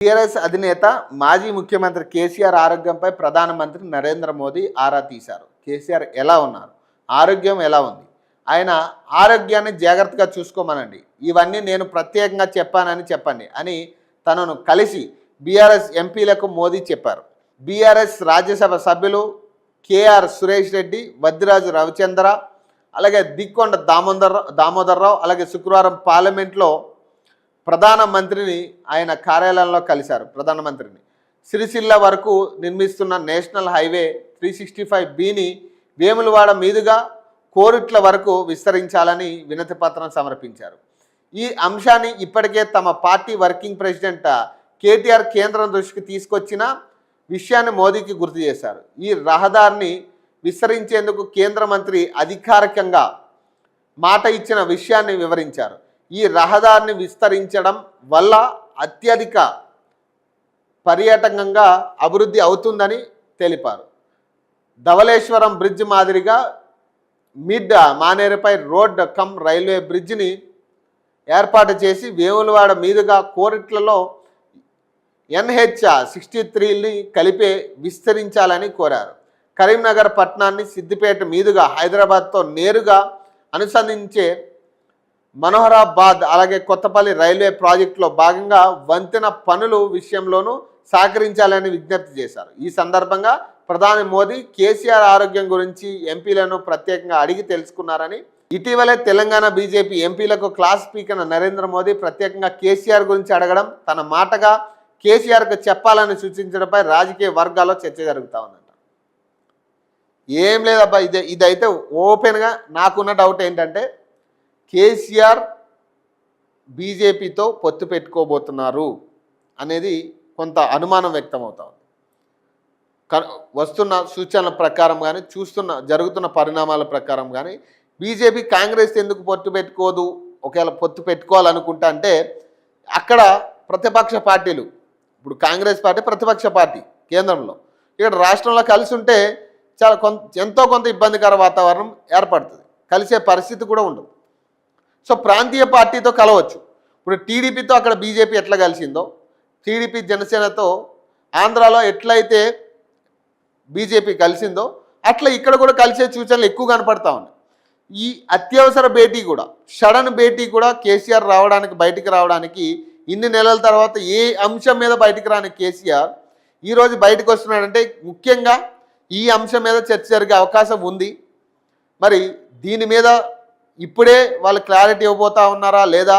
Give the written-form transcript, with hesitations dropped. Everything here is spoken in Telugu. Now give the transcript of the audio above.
టీఆర్ఎస్ అధినేత మాజీ ముఖ్యమంత్రి కేసీఆర్ ఆరోగ్యంపై ప్రధానమంత్రి నరేంద్ర మోదీ ఆరా తీశారు. కేసీఆర్ ఎలా ఉన్నారు, ఆరోగ్యం ఎలా ఉంది, ఆయన ఆరోగ్యాన్ని జాగ్రత్తగా చూసుకోమనండి, ఇవన్నీ నేను ప్రత్యేకంగా చెప్పానని చెప్పండి అని తనను కలిసి బీఆర్ఎస్ ఎంపీలకు మోదీ చెప్పారు. బీఆర్ఎస్ రాజ్యసభ సభ్యులు కేఆర్ సురేష్ రెడ్డి, వద్దిరాజు రవిచంద్ర, అలాగే దిక్కొండ దామోదర్రావు అలాగే శుక్రవారం పార్లమెంట్లో ప్రధానమంత్రిని ఆయన కార్యాలయంలో కలిశారు. ప్రధానమంత్రిని సిరిసిల్ల వరకు నిర్మిస్తున్న నేషనల్ హైవే 365Bని వేములవాడ మీదుగా కోరుట్ల వరకు విస్తరించాలని వినతి పత్రం సమర్పించారు. ఈ అంశాన్ని ఇప్పటికే తమ పార్టీ వర్కింగ్ ప్రెసిడెంట్ కేటీఆర్ కేంద్రం దృష్టికి తీసుకొచ్చిన విషయాన్ని మోదీకి గుర్తు చేశారు. ఈ రహదారిని విస్తరించేందుకు కేంద్ర మంత్రి అధికారికంగా మాట ఇచ్చిన విషయాన్ని వివరించారు. ఈ రహదారిని విస్తరించడం వల్ల అత్యధిక పర్యాటకంగా అభివృద్ధి అవుతుందని తెలిపారు. ధవళేశ్వరం బ్రిడ్జ్ మాదిరిగా మిడ్ మానేరుపై రోడ్ కమ్ రైల్వే బ్రిడ్జిని ఏర్పాటు చేసి వేములవాడ మీదుగా కోరిట్లలో NH63ని కలిపే విస్తరించాలని కోరారు. కరీంనగర్ పట్టణాన్ని సిద్దిపేట మీదుగా హైదరాబాద్తో నేరుగా అనుసంధించే మనోహరాబాద్ అలాగే కొత్తపల్లి రైల్వే ప్రాజెక్టులో భాగంగా వంతెన పనులు విషయంలోనూ సహకరించాలని విజ్ఞప్తి చేశారు. ఈ సందర్భంగా ప్రధాని మోదీ కేసీఆర్ ఆరోగ్యం గురించి ఎంపీలను ప్రత్యేకంగా అడిగి తెలుసుకున్నారని, ఇటీవలే తెలంగాణ బీజేపీ ఎంపీలకు క్లాస్ స్పీకర్ నరేంద్ర మోదీ ప్రత్యేకంగా కేసీఆర్ గురించి అడగడం, తన మాటగా కేసీఆర్కు చెప్పాలని సూచించడంపై రాజకీయ వర్గాల్లో చర్చ జరుగుతూ ఉందంట. ఏం లేదబ్బా, ఇదైతే ఓపెన్గా నాకున్న డౌట్ ఏంటంటే కేసీఆర్ బీజేపీతో పొత్తు పెట్టుకోబోతున్నారు అనేది కొంత అనుమానం వ్యక్తమవుతా ఉంది. వస్తున్న సూచనల ప్రకారం కానీ జరుగుతున్న పరిణామాల ప్రకారం కానీ బీజేపీ కాంగ్రెస్ ఎందుకు పొత్తు పెట్టుకోదు, ఒకవేళ పొత్తు పెట్టుకోవాలనుకుంటా అంటే అక్కడ ప్రతిపక్ష పార్టీలు, ఇప్పుడు కాంగ్రెస్ పార్టీ ప్రతిపక్ష పార్టీ కేంద్రంలో, ఇక్కడ రాష్ట్రంలో కలిసి ఉంటే చాలా ఎంతో కొంత ఇబ్బందికర వాతావరణం ఏర్పడుతుంది, కలిసే పరిస్థితి కూడా ఉండదు. సో ప్రాంతీయ పార్టీతో కలవచ్చు. ఇప్పుడు టీడీపీతో అక్కడ బీజేపీ ఎట్లా కలిసిందో, టీడీపీ జనసేనతో ఆంధ్రాలో ఎట్లయితే బీజేపీ కలిసిందో అట్లా ఇక్కడ కూడా కలిసే సూచనలు ఎక్కువ కనపడతా ఉన్నాయి. ఈ అత్యవసర భేటీ కూడా, సడన్ భేటీ కూడా కేసీఆర్ బయటికి రావడానికి ఇన్ని నెలల తర్వాత ఏ అంశం మీద బయటికి రాని కేసీఆర్ ఈరోజు బయటకు వస్తున్నాడంటే ముఖ్యంగా ఈ అంశం మీద చర్చ జరిగే అవకాశం ఉంది. మరి దీని మీద ఇప్పుడే వాళ్ళు క్లారిటీ ఇవ్వబోతా ఉన్నారా లేదా